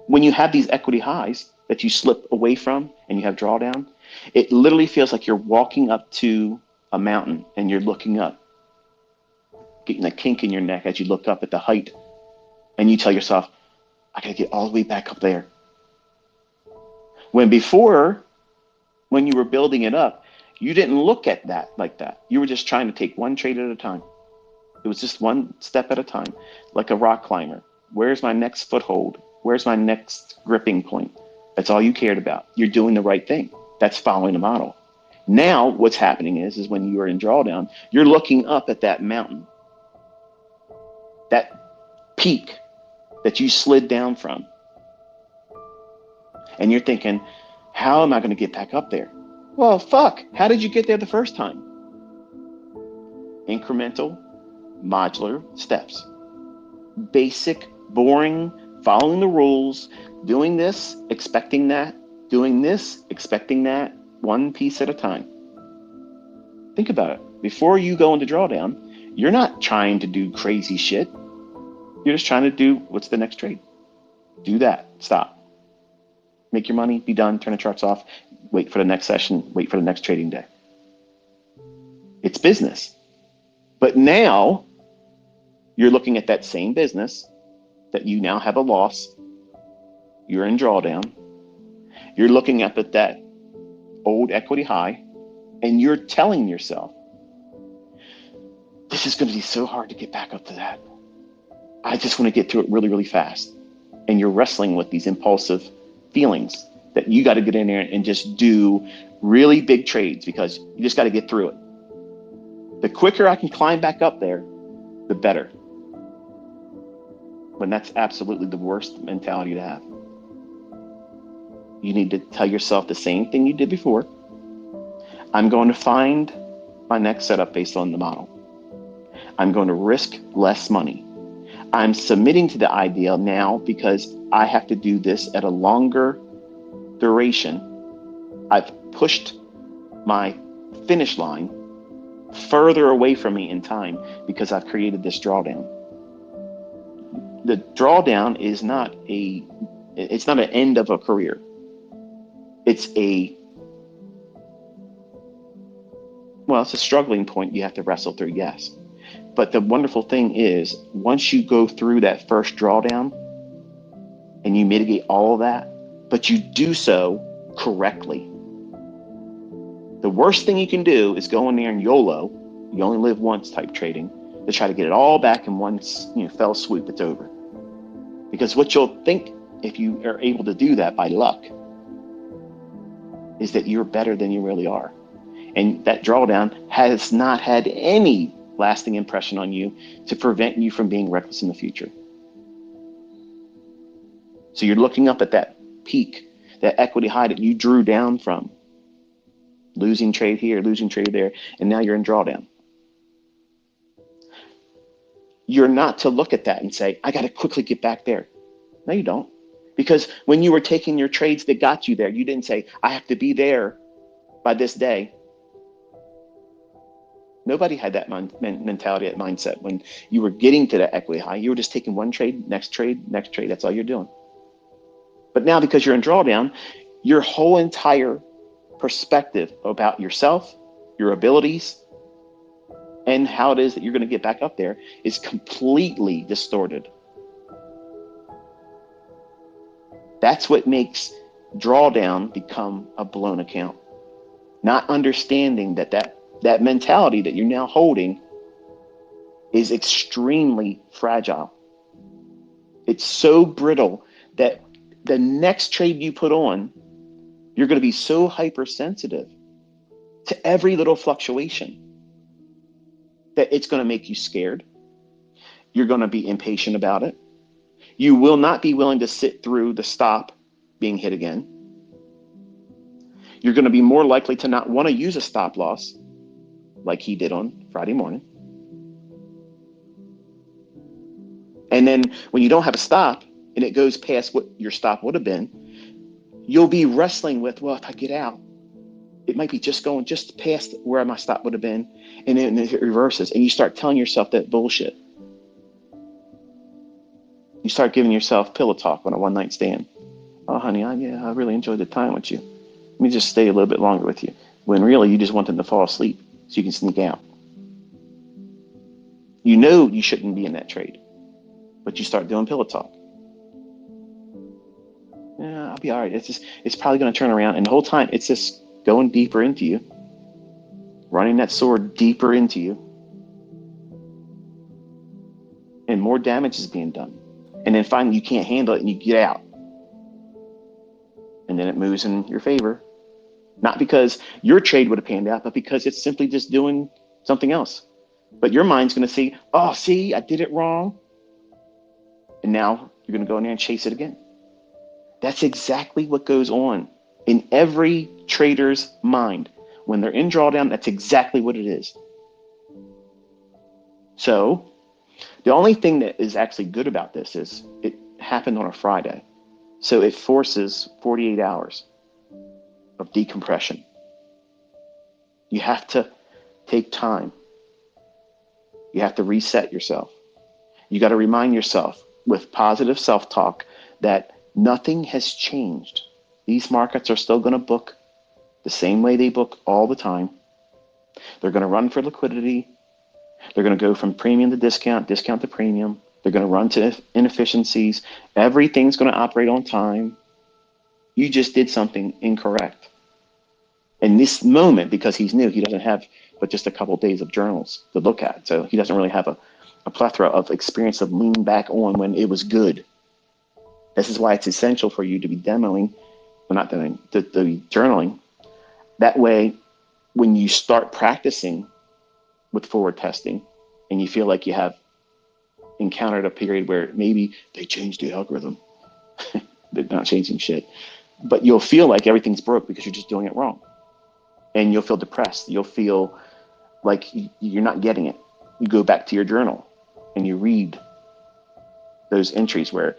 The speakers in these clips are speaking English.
When you have these equity highs that you slip away from and you have drawdown, it literally feels like you're walking up to a mountain and you're looking up, getting a kink in your neck as you look up at the height, and you tell yourself, I gotta get all the way back up there. When before, when you were building it up, you didn't look at that like that. You were just trying to take one trade at a time. It was just one step at a time, like a rock climber. Where's my next foothold? Where's my next gripping point? That's all you cared about. You're doing the right thing. That's following the model. Now what's happening is when you are in drawdown, you're looking up at that mountain, that peak that you slid down from. And you're thinking, how am I going to get back up there? Well, fuck, how did you get there the first time? Incremental, modular steps. Basic, boring, following the rules, doing this, expecting that, doing this, expecting that, one piece at a time. Think about it. Before you go into drawdown, you're not trying to do crazy shit. You're just trying to do what's the next trade. Do that. Stop. Make your money, be done, turn the charts off, wait for the next session, wait for the next trading day. It's business. But now you're looking at that same business that you now have a loss. You're in drawdown. You're looking up at that old equity high, and you're telling yourself, this is going to be so hard to get back up to that. I just want to get through it really, really fast. And you're wrestling with these impulsive feelings that you got to get in there and just do really big trades because you just got to get through it. The quicker I can climb back up there, the better. When that's absolutely the worst mentality to have. You need to tell yourself the same thing you did before. I'm going to find my next setup based on the model. I'm going to risk less money. I'm submitting to the idea now because I have to do this at a longer duration. I've pushed my finish line further away from me in time because I've created this drawdown. The drawdown is not an end of a career. It's a struggling point you have to wrestle through, yes. But the wonderful thing is, once you go through that first drawdown and you mitigate all of that, but you do so correctly. The worst thing you can do is go in there and YOLO, you only live once type trading, to try to get it all back in one fell swoop. It's over. Because what you'll think if you are able to do that by luck is that you're better than you really are. And that drawdown has not had any lasting impression on you to prevent you from being reckless in the future. So you're looking up at that peak, that equity high that you drew down from, losing trade here, losing trade there, and now you're in drawdown. You're not to look at that and say, I got to quickly get back there. No, you don't. Because when you were taking your trades that got you there, you didn't say, I have to be there by this day. Nobody had that mentality, that mindset. When you were getting to that equity high, you were just taking one trade, next trade, next trade. That's all you're doing. But now, because you're in drawdown, your whole entire perspective about yourself, your abilities, and how it is that you're going to get back up there is completely distorted. That's what makes drawdown become a blown account. Not understanding that mentality that you're now holding is extremely fragile. It's so brittle that the next trade you put on, you're going to be so hypersensitive to every little fluctuation that it's going to make you scared. You're going to be impatient about it. You will not be willing to sit through the stop being hit again. You're going to be more likely to not want to use a stop loss like he did on Friday morning. And then when you don't have a stop and it goes past what your stop would have been, you'll be wrestling with, well, if I get out, it might be just going just past where my stop would have been, and then it reverses, and you start telling yourself that bullshit. You start giving yourself pillow talk on a one-night stand. Oh, honey, I really enjoyed the time with you. Let me just stay a little bit longer with you. When really you just want them to fall asleep so you can sneak out. You know you shouldn't be in that trade, but you start doing pillow talk. Yeah, I'll be all right. It's probably going to turn around. And the whole time it's just going deeper into you, running that sword deeper into you, and more damage is being done. And then finally you can't handle it and you get out. And then it moves in your favor. Not because your trade would have panned out, but because it's simply just doing something else. But your mind's going to say, oh, see, I did it wrong. And now you're going to go in there and chase it again. That's exactly what goes on in every trader's mind. When they're in drawdown, that's exactly what it is. So the only thing that is actually good about this is it happened on a Friday. So it forces 48 hours of decompression. You have to take time. You have to reset yourself. You got to remind yourself with positive self-talk that nothing has changed. These markets are still going to book the same way they book all the time. They're going to run for liquidity. They're going to go from premium to discount, discount to premium. They're going to run to inefficiencies. Everything's going to operate on time. You just did something incorrect. In this moment, because he's new, he doesn't have but just a couple of days of journals to look at. So he doesn't really have a plethora of experience of leaning back on when it was good. This is why it's essential for you to be demoing, well, not demoing, to be journaling. That way, when you start practicing with forward testing and you feel like you have encountered a period where maybe they changed the algorithm, they're not changing shit, but you'll feel like everything's broke because you're just doing it wrong. And you'll feel depressed. You'll feel like you're not getting it. You go back to your journal and you read those entries where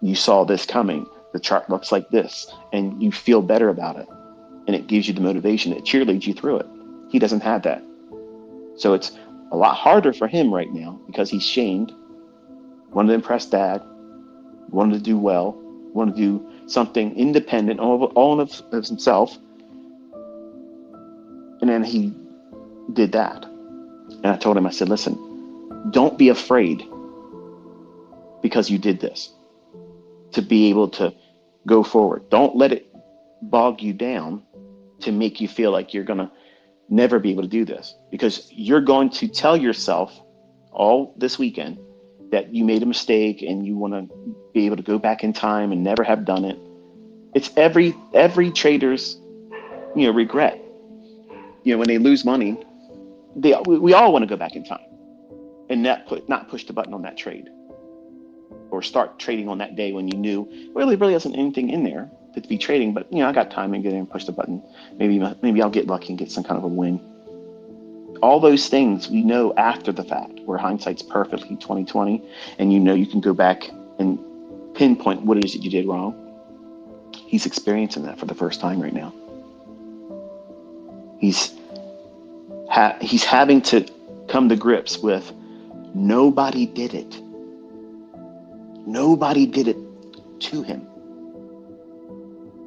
you saw this coming. The chart looks like this, and you feel better about it. And it gives you the motivation. It cheerleads you through it. He doesn't have that. So it's a lot harder for him right now because he's shamed, wanted to impress dad, wanted to do well, wanted to do something independent, all of himself. And then he did that. And I told him, I said, listen, don't be afraid because you did this to be able to go forward. Don't let it bog you down to make you feel like you're going to never be able to do this, because you're going to tell yourself all this weekend that you made a mistake and you want to be able to go back in time and never have done it. It's every trader's, regret. When they lose money, we all want to go back in time and not push the button on that trade or start trading on that day when you knew really wasn't anything in there to be trading, but I got time and get in and push the button. Maybe I'll get lucky and get some kind of a win. All those things we know after the fact, where hindsight's perfectly 2020, and you can go back and pinpoint what it is that you did wrong. He's experiencing that for the first time right now. He's having to come to grips with nobody did it. Nobody did it to him.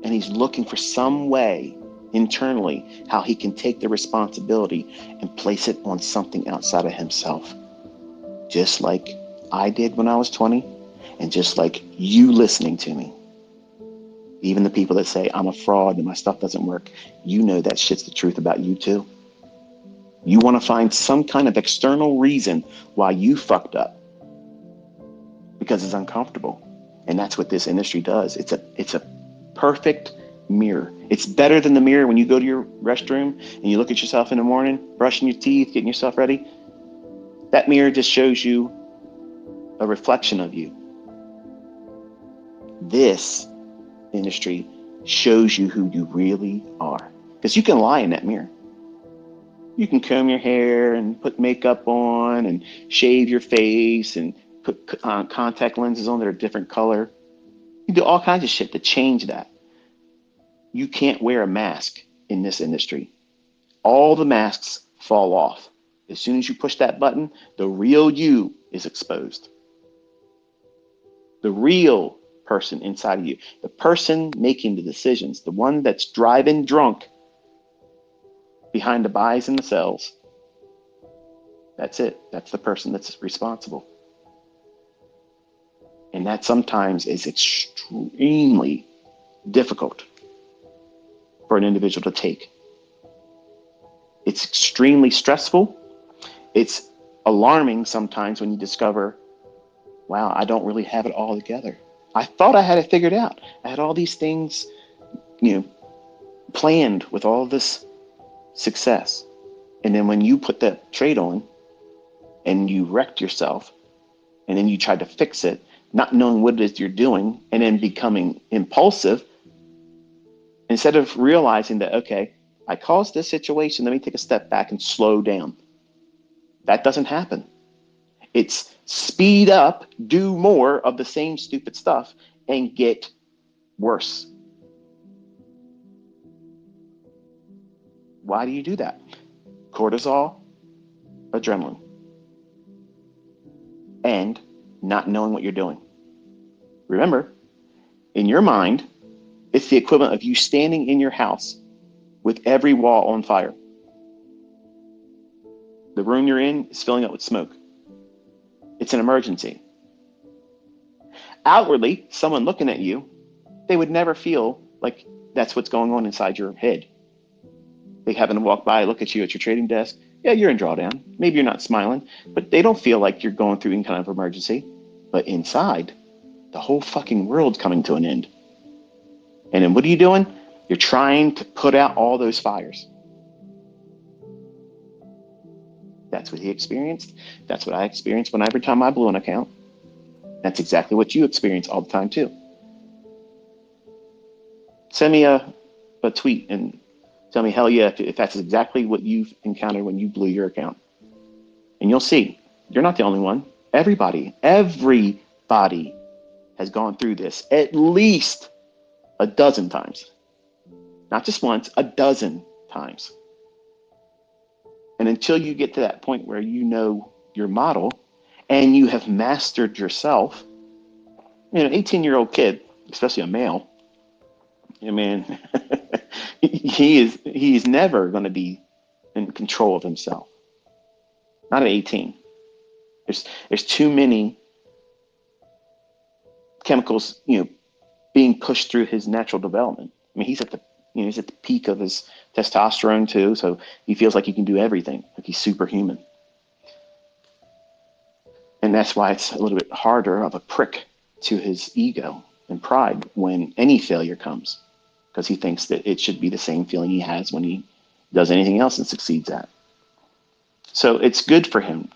And he's looking for some way internally how he can take the responsibility and place it on something outside of himself. Just like I did when I was 20, and just like you listening to me. Even the people that say I'm a fraud and my stuff doesn't work, that shit's the truth about you too. You want to find some kind of external reason why you fucked up because it's uncomfortable. And that's what this industry does. It's a perfect mirror. It's better than the mirror when you go to your restroom and you look at yourself in the morning, brushing your teeth, getting yourself ready. That mirror just shows you a reflection of you. This industry shows you who you really are, because you can lie in that mirror. You can comb your hair and put makeup on and shave your face and put contact lenses on that are a different color. You do all kinds of shit to change that. You can't wear a mask in this industry. All the masks fall off. As soon as you push that button, the real you is exposed. The real person inside of you, the person making the decisions, the one that's driving drunk behind the buys and the sells. That's it. That's the person that's responsible. And that sometimes is extremely difficult for an individual to take. It's extremely stressful. It's alarming sometimes when you discover, wow, I don't really have it all together. I thought I had it figured out. I had all these things, planned with all this success. And then when you put that trade on and you wrecked yourself, and then you tried to fix it, not knowing what it is you're doing, and then becoming impulsive, instead of realizing that, okay, I caused this situation, let me take a step back and slow down. That doesn't happen. It's speed up, do more of the same stupid stuff, and get worse. Why do you do that? Cortisol, adrenaline, and not knowing what you're doing. Remember, in your mind, it's the equivalent of you standing in your house with every wall on fire. The room you're in is filling up with smoke. It's an emergency. Outwardly, someone looking at you, they would never feel like that's what's going on inside your head. They happen to walk by, look at you at your trading desk. Yeah, you're in drawdown. Maybe you're not smiling, but they don't feel like you're going through any kind of emergency. But inside, the whole fucking world's coming to an end. And then what are you doing? You're trying to put out all those fires. That's what he experienced. That's what I experienced when every time I blew an account. That's exactly what you experience all the time too. Send me a tweet and tell me, hell yeah, if that's exactly what you've encountered when you blew your account. And you'll see, you're not the only one. Everybody has gone through this at least a dozen times. Not just once, a dozen times. And until you get to that point where you know your model and you have mastered yourself, an 18-year-old kid, especially a male, man, he's never going to be in control of himself. Not at 18. There's too many chemicals, being pushed through his natural development. I mean, he's at the peak of his testosterone too, so he feels like he can do everything, like he's superhuman. And that's why it's a little bit harder of a prick to his ego and pride when any failure comes, because he thinks that it should be the same feeling he has when he does anything else and succeeds at. So it's good for him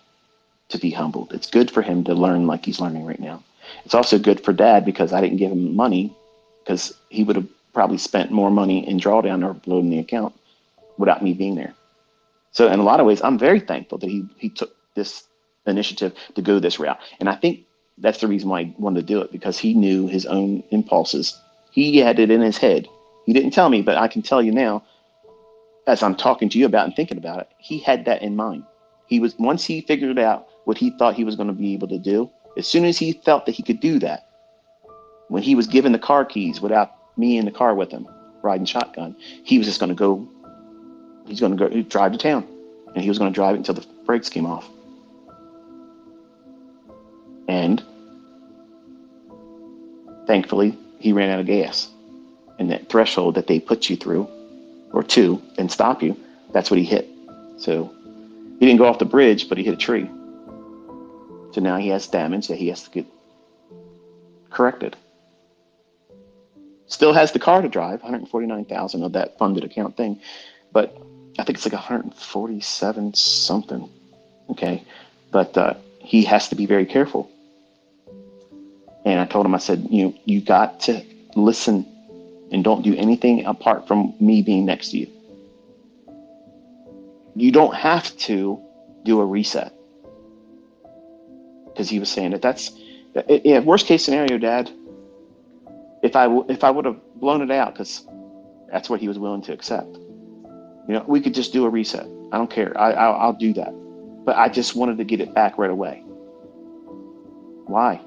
to be humbled. It's good for him to learn like he's learning right now. It's also good for dad because I didn't give him money, because he would have probably spent more money in drawdown or blown the account without me being there. So in a lot of ways, I'm very thankful that he took this initiative to go this route. And I think that's the reason why he wanted to do it, because he knew his own impulses. He had it in his head. He didn't tell me, but I can tell you now, as I'm talking to you about and thinking about it, he had that in mind. Once he figured out what he thought he was going to be able to do, as soon as he felt that he could do that, when he was given the car keys without me in the car with him, riding shotgun, he was just going to go, he's going to go drive to town, and he was going to drive it until the brakes came off. And thankfully, he ran out of gas. And that threshold that they put you through, or two, and stop you, that's what he hit. So he didn't go off the bridge, but he hit a tree. So now he has damage that he has to get corrected. Still has the car to drive, $149,000 of that funded account thing, but I think it's like 147 something. Okay, but he has to be very careful. And I told him, I said, you got to listen and don't do anything apart from me being next to you. You don't have to do a reset. Because he was saying worst case scenario, Dad, if I would have blown it out, because that's what he was willing to accept, we could just do a reset. I don't care. I'll do that. But I just wanted to get it back right away. Why?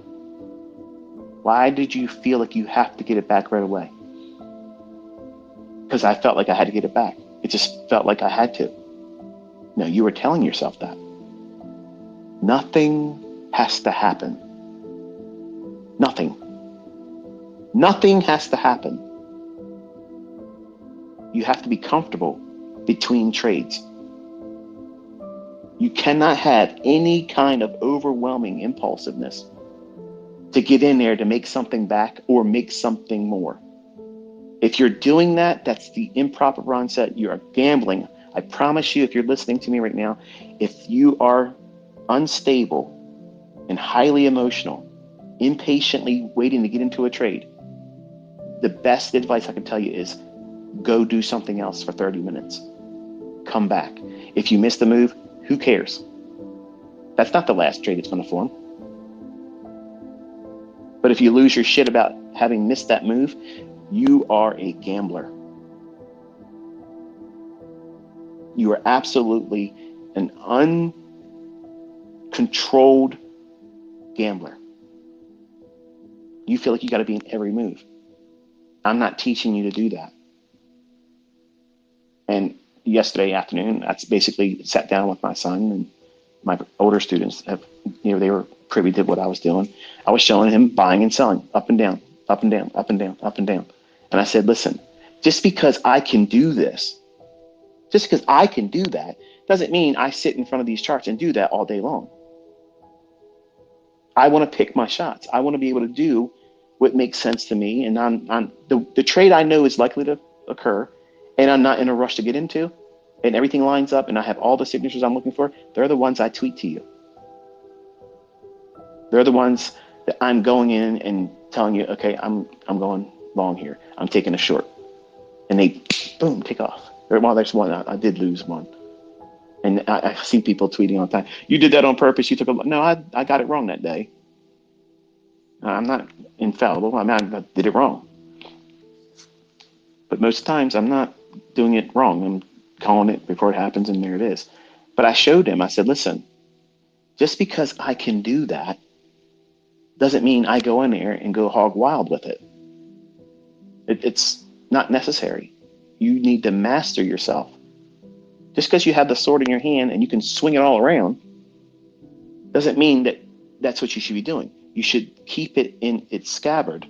Why did you feel like you have to get it back right away? Because I felt like I had to get it back. It just felt like I had to. No, you were telling yourself that. Nothing has to happen. Nothing. Nothing has to happen. You have to be comfortable between trades. You cannot have any kind of overwhelming impulsiveness to get in there to make something back or make something more. If you're doing that, that's the improper mindset. You are gambling. I promise you, if you're listening to me right now, if you are unstable and highly emotional, impatiently waiting to get into a trade, the best advice I can tell you is go do something else for 30 minutes. Come back. If you miss the move, who cares? That's not the last trade that's going to form. But if you lose your shit about having missed that move, you are a gambler. You are absolutely an uncontrolled gambler. You feel like you got to be in every move. I'm not teaching you to do that. And yesterday afternoon, I basically sat down with my son, and my older students have, they were privy to what I was doing. I was showing him buying and selling, up and down, up and down, up and down, up and down. And I said, listen, just because I can do this, just because I can do that, doesn't mean I sit in front of these charts and do that all day long. I want to pick my shots. I want to be able to do what makes sense to me. And the trade I know is likely to occur, and I'm not in a rush to get into, and everything lines up, and I have all the signatures I'm looking for. They're the ones I tweet to you. They're the ones that I'm going in and telling you, okay, I'm going long here. I'm taking a short. And they, boom, take off. Well, there's one. I did lose one. And I see people tweeting all the time. You did that on purpose. You took a, no, I got it wrong that day. I'm not infallible. I did it wrong. But most times I'm not doing it wrong. I'm calling it before it happens, and there it is. But I showed him, I said, listen, just because I can do that doesn't mean I go in there and go hog wild with it. It's not necessary. You need to master yourself. Just because you have the sword in your hand and you can swing it all around doesn't mean that that's what you should be doing. You should keep it in its scabbard,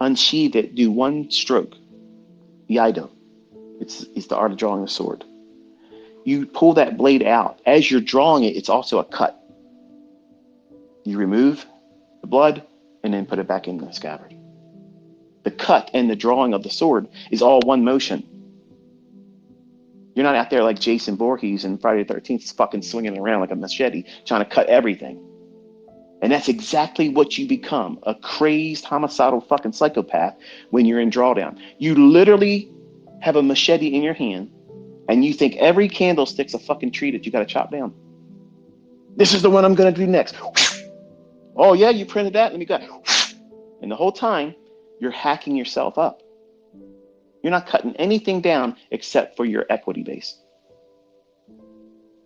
unsheathe it, do one stroke. Yaido. It's the art of drawing a sword. You pull that blade out. As you're drawing it, it's also a cut. You remove the blood and then put it back in the scabbard. The cut and the drawing of the sword is all one motion. You're not out there like Jason Voorhees in Friday the 13th fucking swinging around like a machete trying to cut everything. And that's exactly what you become, a crazed, homicidal fucking psychopath when you're in drawdown. You literally have a machete in your hand and you think every candlestick's a fucking tree that you got to chop down. This is the one I'm going to do next. Oh, yeah, you printed that? Let me go. And the whole time, you're hacking yourself up. You're not cutting anything down except for your equity base.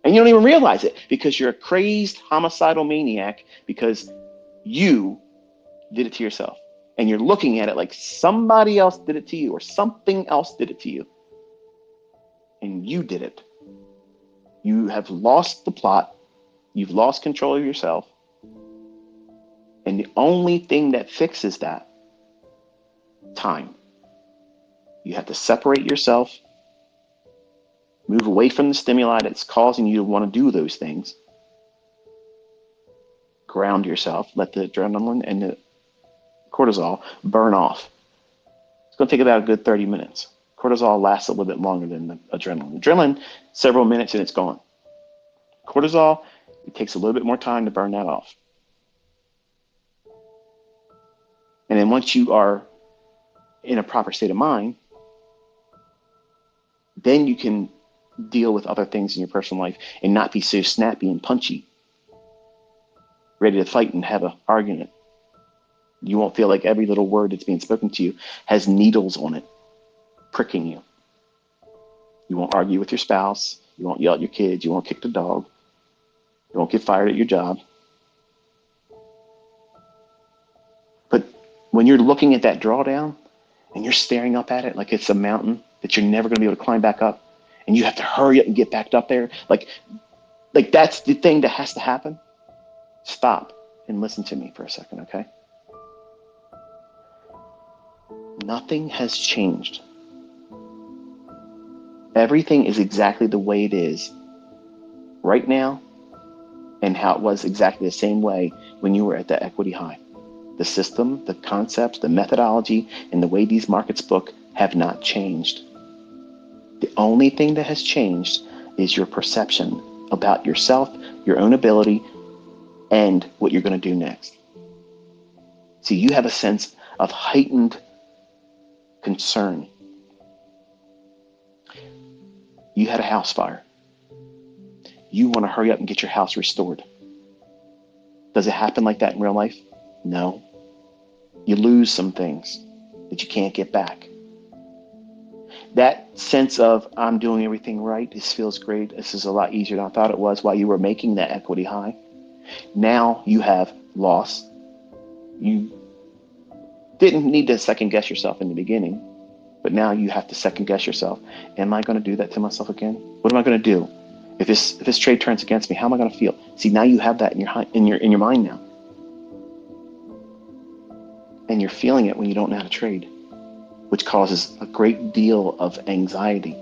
And you don't even realize it because you're a crazed homicidal maniac because you did it to yourself. And you're looking at it like somebody else did it to you or something else did it to you. And you did it. You have lost the plot. You've lost control of yourself. And the only thing that fixes that, time. You have to separate yourself, move away from the stimuli that's causing you to want to do those things. Ground yourself, let the adrenaline and the cortisol burn off. It's going to take about a good 30 minutes. Cortisol lasts a little bit longer than the adrenaline. Adrenaline, several minutes and it's gone. Cortisol, it takes a little bit more time to burn that off. And then once you are in a proper state of mind, then you can deal with other things in your personal life and not be so snappy and punchy, ready to fight and have an argument. You won't feel like every little word that's being spoken to you has needles on it, pricking you. You won't argue with your spouse. You won't yell at your kids. You won't kick the dog. You won't get fired at your job. When you're looking at that drawdown and you're staring up at it like it's a mountain that you're never going to be able to climb back up, and you have to hurry up and get back up there, like that's the thing that has to happen. Stop and listen to me for a second, okay? Nothing has changed. Everything is exactly the way it is right now, and how it was exactly the same way when you were at the equity high. The system, the concepts, the methodology, and the way these markets book have not changed. The only thing that has changed is your perception about yourself, your own ability, and what you're going to do next. See, you have a sense of heightened concern. You had a house fire. You want to hurry up and get your house restored. Does it happen like that in real life? No. You lose some things that you can't get back. That sense of, I'm doing everything right, this feels great, this is a lot easier than I thought it was while you were making that equity high. Now you have loss. You didn't need to second guess yourself in the beginning, but now you have to second guess yourself. Am I going to do that to myself again? What am I going to do? If this trade turns against me, how am I going to feel? See, now you have that in your mind now. And you're feeling it when you don't know how to trade, which causes a great deal of anxiety,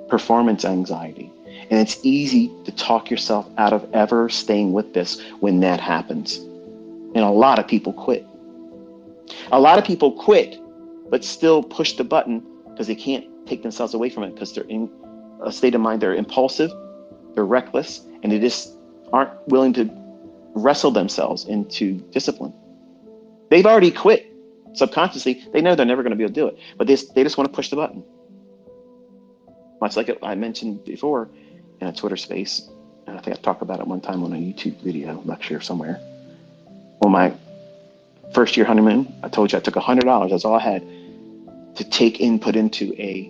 performance anxiety. And it's easy to talk yourself out of ever staying with this when that happens. And a lot of people quit. A lot of people quit, but still push the button because they can't take themselves away from it, because they're in a state of mind, they're impulsive, they're reckless, and they just aren't willing to wrestle themselves into discipline. They've already quit subconsciously. They know they're never going to be able to do it, but they just want to push the button. Much like I mentioned before in a Twitter space, and I think I talked about it one time on a YouTube video lecture somewhere. On my first year honeymoon, I told you I took $100. That's all I had to take input into a,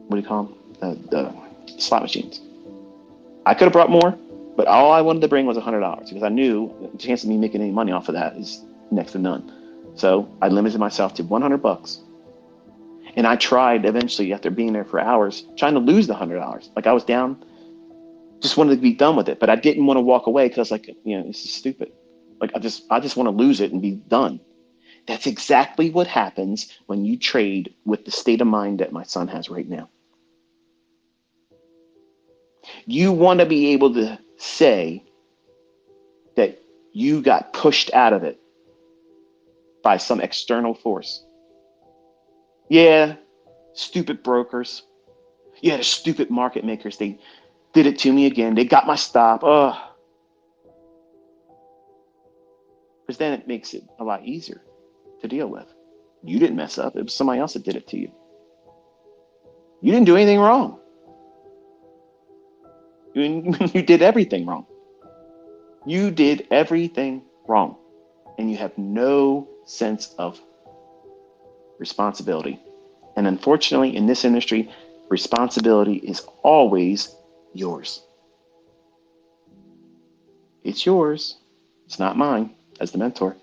what do you call them? The slot machines. I could have brought more, but all I wanted to bring was $100 because I knew the chance of me making any money off of that is next to none. So I limited myself to $100. And I tried eventually, after being there for hours, trying to lose the $100. Like I was down, just wanted to be done with it, but I didn't want to walk away because I was like, this is stupid. Like I just want to lose it and be done. That's exactly what happens when you trade with the state of mind that my son has right now. You want to be able to say that you got pushed out of it by some external force. Yeah, stupid brokers. Yeah, the stupid market makers. They did it to me again. They got my stop. Oh. Because then it makes it a lot easier to deal with. You didn't mess up. It was somebody else that did it to you. You didn't do anything wrong. You did everything wrong. You did everything wrong. And you have no sense of responsibility. And unfortunately, in this industry, responsibility is always yours. It's yours. It's not mine as the mentor.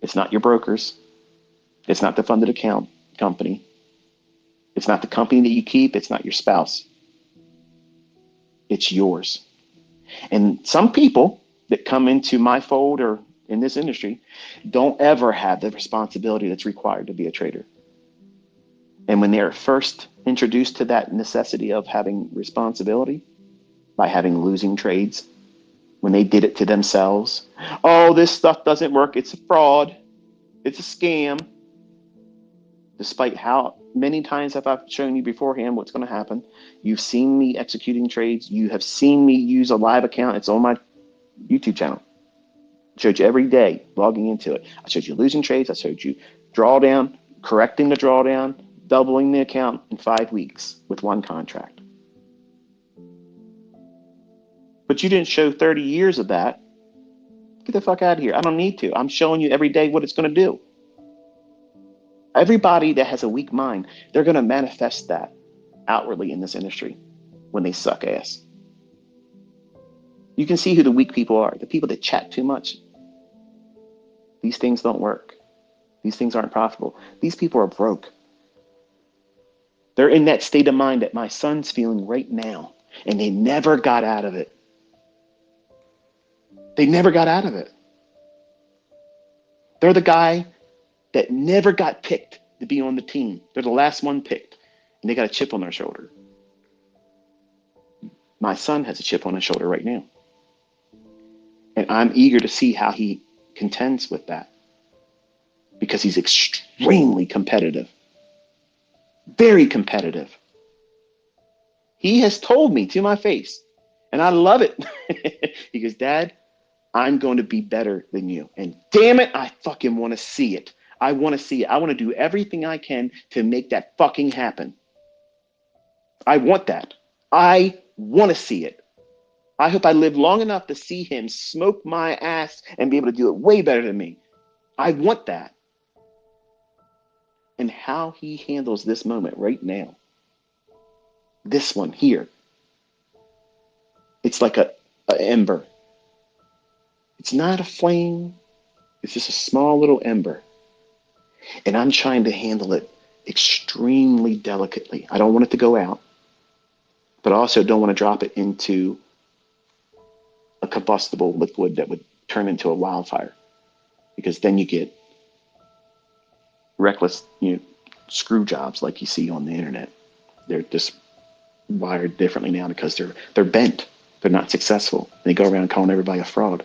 It's not your broker's. It's not the funded account company. It's not the company that you keep. It's not your spouse. It's yours. And some people that come into my fold or in this industry don't ever have the responsibility that's required to be a trader. And when they're first introduced to that necessity of having responsibility by having losing trades, when they did it to themselves, oh, this stuff doesn't work. It's a fraud. It's a scam. Despite how many times have I shown you beforehand what's going to happen. You've seen me executing trades. You have seen me use a live account. It's on my YouTube channel. I showed you every day logging into it. I showed you losing trades. I showed you drawdown, correcting the drawdown, doubling the account in 5 weeks with one contract. But you didn't show 30 years of that. Get the fuck out of here. I don't need to. I'm showing you every day what it's going to do. Everybody that has a weak mind, they're going to manifest that outwardly in this industry when they suck ass. You can see who the weak people are. The people that chat too much. These things don't work. These things aren't profitable. These people are broke. They're in that state of mind that my son's feeling right now, and they never got out of it. They never got out of it. They're the guy that never got picked to be on the team. They're the last one picked, and they got a chip on their shoulder. My son has a chip on his shoulder right now. And I'm eager to see how he contends with that, because he's extremely competitive, very competitive. He has told me to my face, and I love it. He goes, Dad, I'm going to be better than you. And damn it, I fucking want to see it. I want to see it. I want to do everything I can to make that fucking happen. I want that. I want to see it. I hope I live long enough to see him smoke my ass and be able to do it way better than me. I want that. And how he handles this moment right now, this one here, it's like a ember. It's not a flame. It's just a small little ember. And I'm trying to handle it extremely delicately. I don't want it to go out, but I also don't want to drop it into a combustible liquid that would turn into a wildfire, because then you get reckless, screw jobs like you see on the internet. They're just wired differently now because they're bent. They're not successful. They go around calling everybody a fraud,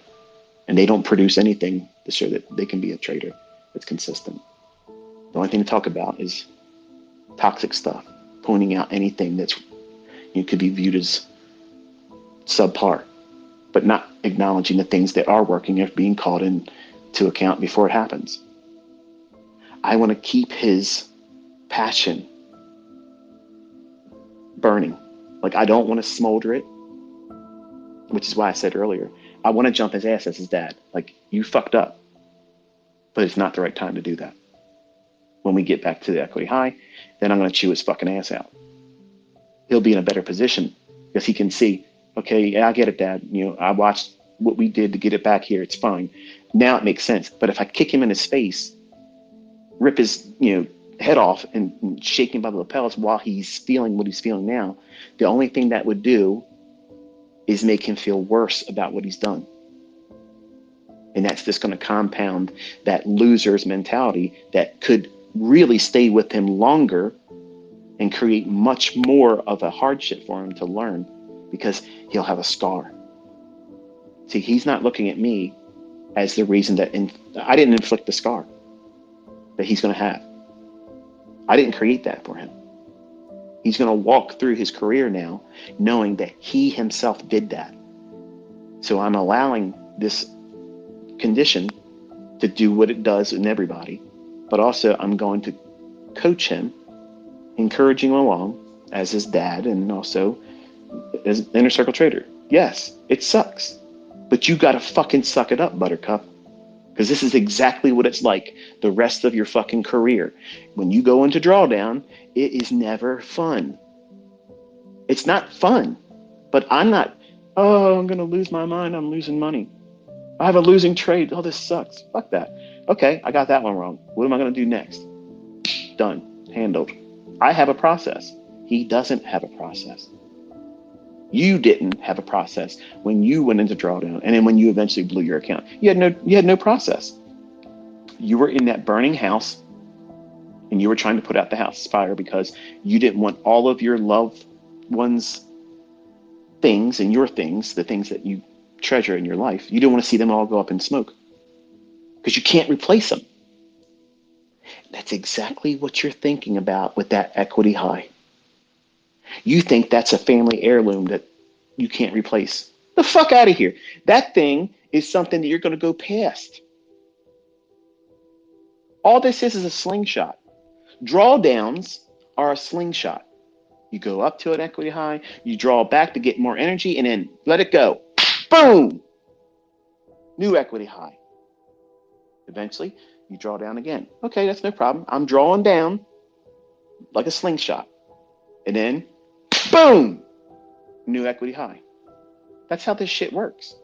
and they don't produce anything to show that they can be a trader that's consistent. The only thing to talk about is toxic stuff, pointing out anything that's could be viewed as subpar, but not acknowledging the things that are working and being called into account before it happens. I want to keep his passion burning. Like, I don't want to smolder it, which is why I said earlier, I want to jump his ass as his dad. Like, you fucked up, but it's not the right time to do that. When we get back to the equity high, then I'm going to chew his fucking ass out. He'll be in a better position because he can see, okay, yeah, I get it, Dad. I watched what we did to get it back here. It's fine. Now it makes sense. But if I kick him in his face, rip his, head off and shake him by the lapels while he's feeling what he's feeling now, the only thing that would do is make him feel worse about what he's done. And that's just going to compound that loser's mentality that could really stay with him longer and create much more of a hardship for him to learn, because he'll have a scar. See, he's not looking at me as the reason that I didn't inflict the scar that he's going to have. I didn't create that for him. He's going to walk through his career now knowing that he himself did that. So I'm allowing this condition to do what it does in everybody, but also I'm going to coach him, encouraging him along as his dad and also as an inner circle trader. Yes, it sucks, but you got to fucking suck it up, Buttercup, because this is exactly what it's like the rest of your fucking career. When you go into drawdown, it is never fun. It's not fun, but I'm not, I'm going to lose my mind. I'm losing money. I have a losing trade. Oh, this sucks. Fuck that. Okay, I got that one wrong. What am I going to do next? Done. Handled. I have a process. He doesn't have a process. You didn't have a process when you went into drawdown, and then when you eventually blew your account. You had no process. You were in that burning house, and you were trying to put out the house fire because you didn't want all of your loved ones' things and your things, the things that you treasure in your life, you didn't want to see them all go up in smoke because you can't replace them. That's exactly what you're thinking about with that equity high. You think that's a family heirloom that you can't replace. The fuck out of here. That thing is something that you're going to go past. All this is a slingshot. Drawdowns are a slingshot. You go up to an equity high, you draw back to get more energy, and then let it go. Boom! New equity high. Eventually, you draw down again. Okay, that's no problem. I'm drawing down like a slingshot. And then, boom! New equity high. That's how this shit works.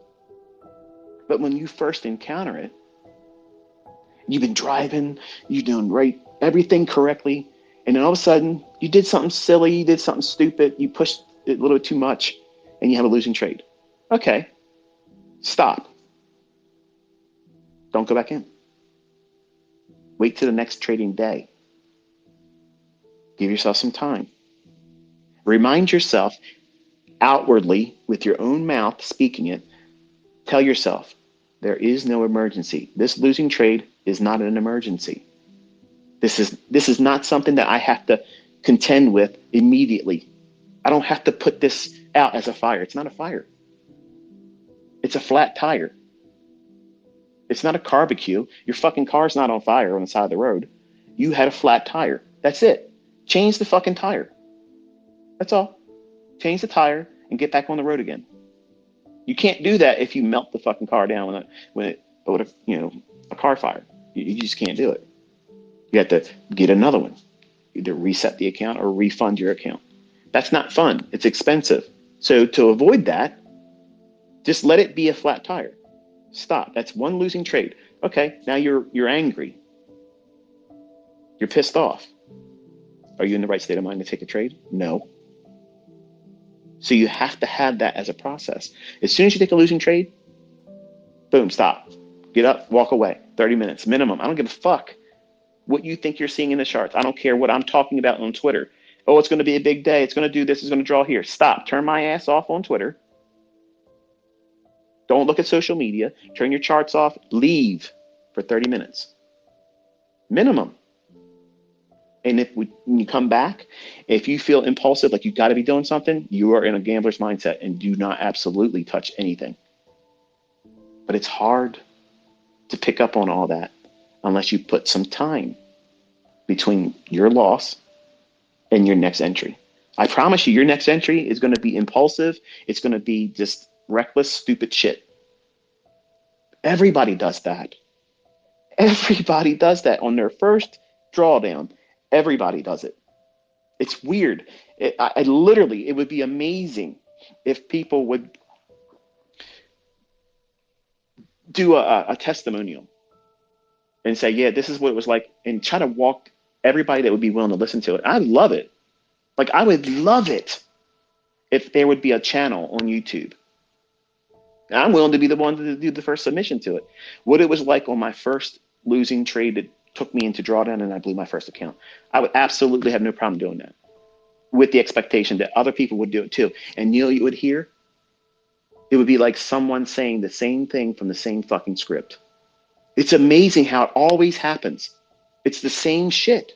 But when you first encounter it, You've been driving, you're doing everything correctly. And then all of a sudden you did something silly, you did something stupid, you pushed it a little too much and you have a losing trade. Okay, stop. Don't go back in. Wait till the next trading day. Give yourself some time. Remind yourself outwardly with your own mouth, speaking it. Tell yourself, there is no emergency. This losing trade is not an emergency. This is not something that I have to contend with immediately. I don't have to put this out as a fire. It's not a fire. It's a flat tire. It's not a barbecue. Your fucking car's not on fire on the side of the road. You had a flat tire. That's it. Change the fucking tire. That's all. Change the tire and get back on the road again. You can't do that if you melt the fucking car down with a car fire. You just can't do it. You have to get another one. Either reset the account or refund your account. That's not fun. It's expensive. So to avoid that, just let it be a flat tire. Stop. That's one losing trade. Okay, now you're angry. You're pissed off. Are you in the right state of mind to take a trade? No. So you have to have that as a process. As soon as you take a losing trade, boom, stop. Get up, walk away. 30 minutes minimum. I don't give a fuck what you think you're seeing in the charts. I don't care what I'm talking about on Twitter. Oh, it's going to be a big day. It's going to do this. It's going to draw here. Stop. Turn my ass off on Twitter. Don't look at social media. Turn your charts off. Leave for 30 minutes. Minimum. And when you come back, if you feel impulsive, like you got to be doing something, you are in a gambler's mindset and do not absolutely touch anything. But it's hard to pick up on all that unless you put some time between your loss and your next entry. I promise you, your next entry is going to be impulsive. It's going to be just reckless, stupid shit. Everybody does that. Everybody does that on their first drawdown. Everybody does it. It's weird. I literally, it would be amazing if people would do a testimonial and say, yeah, this is what it was like, and try to walk everybody that would be willing to listen to it. I love it. Like, I would love it if there would be a channel on YouTube. I'm willing to be the one to do the first submission to it. What it was like on my first losing trade that took me into drawdown and I blew my first account. I would absolutely have no problem doing that, with the expectation that other people would do it too. And you would hear? It would be like someone saying the same thing from the same fucking script. It's amazing how it always happens. It's the same shit.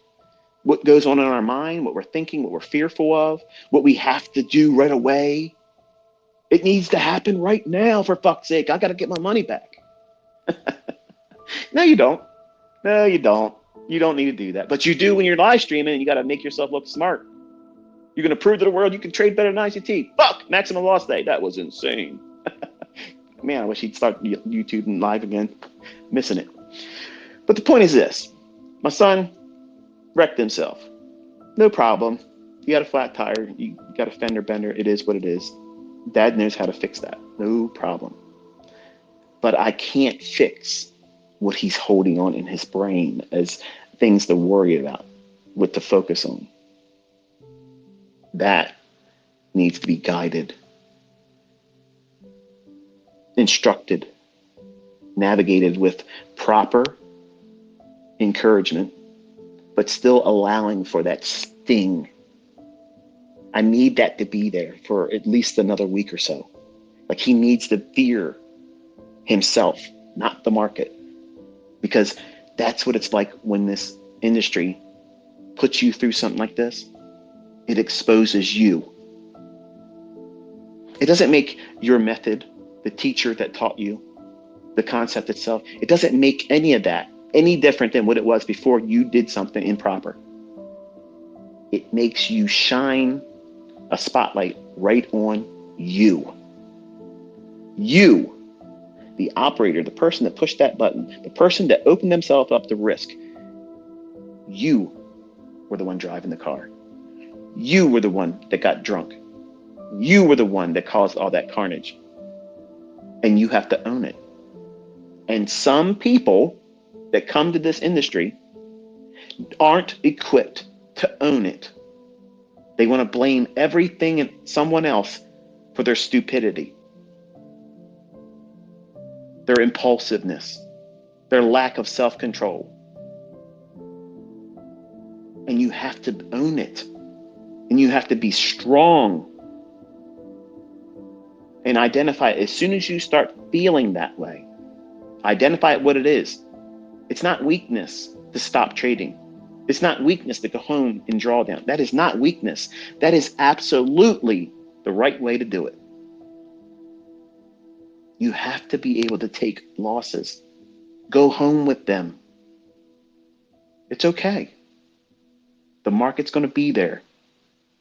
What goes on in our mind, what we're thinking, what we're fearful of, what we have to do right away. It needs to happen right now, for fuck's sake. I got to get my money back. No, you don't. No, you don't. You don't need to do that. But you do when you're live streaming, and you got to make yourself look smart. You're going to prove to the world you can trade better than ICT. Fuck, maximum loss day. That was insane. Man, I wish he'd start YouTube and live again. Missing it. But the point is this. My son wrecked himself. No problem. You got a flat tire. You got a fender bender. It is what it is. Dad knows how to fix that. No problem. But I can't fix what he's holding on in his brain as things to worry about, what to focus on. That needs to be guided, instructed, navigated with proper encouragement, but still allowing for that sting. I need that to be there for at least another week or so. Like, he needs to fear himself, not the market, because that's what it's like when this industry puts you through something like this. It exposes you. It doesn't make your method, the teacher that taught you, the concept itself, it doesn't make any of that any different than what it was before you did something improper. It makes you shine a spotlight right on you. You, the operator, the person that pushed that button, the person that opened themselves up to risk. You were the one driving the car. You were the one that got drunk. You were the one that caused all that carnage. And you have to own it. And some people that come to this industry aren't equipped to own it. They want to blame everything and someone else for their stupidity, their impulsiveness, their lack of self-control. And you have to own it. And you have to be strong and identify it. As soon as you start feeling that way, identify what it is. It's not weakness to stop trading. It's not weakness to go home and draw down. That is not weakness. That is absolutely the right way to do it. You have to be able to take losses. Go home with them. It's okay. The market's going to be there.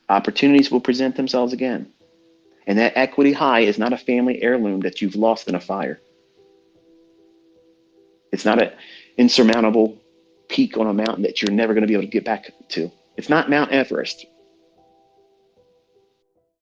Opportunities will present themselves again. And that equity high is not a family heirloom that you've lost in a fire. It's not an insurmountable peak on a mountain that you're never going to be able to get back to. It's not Mount Everest.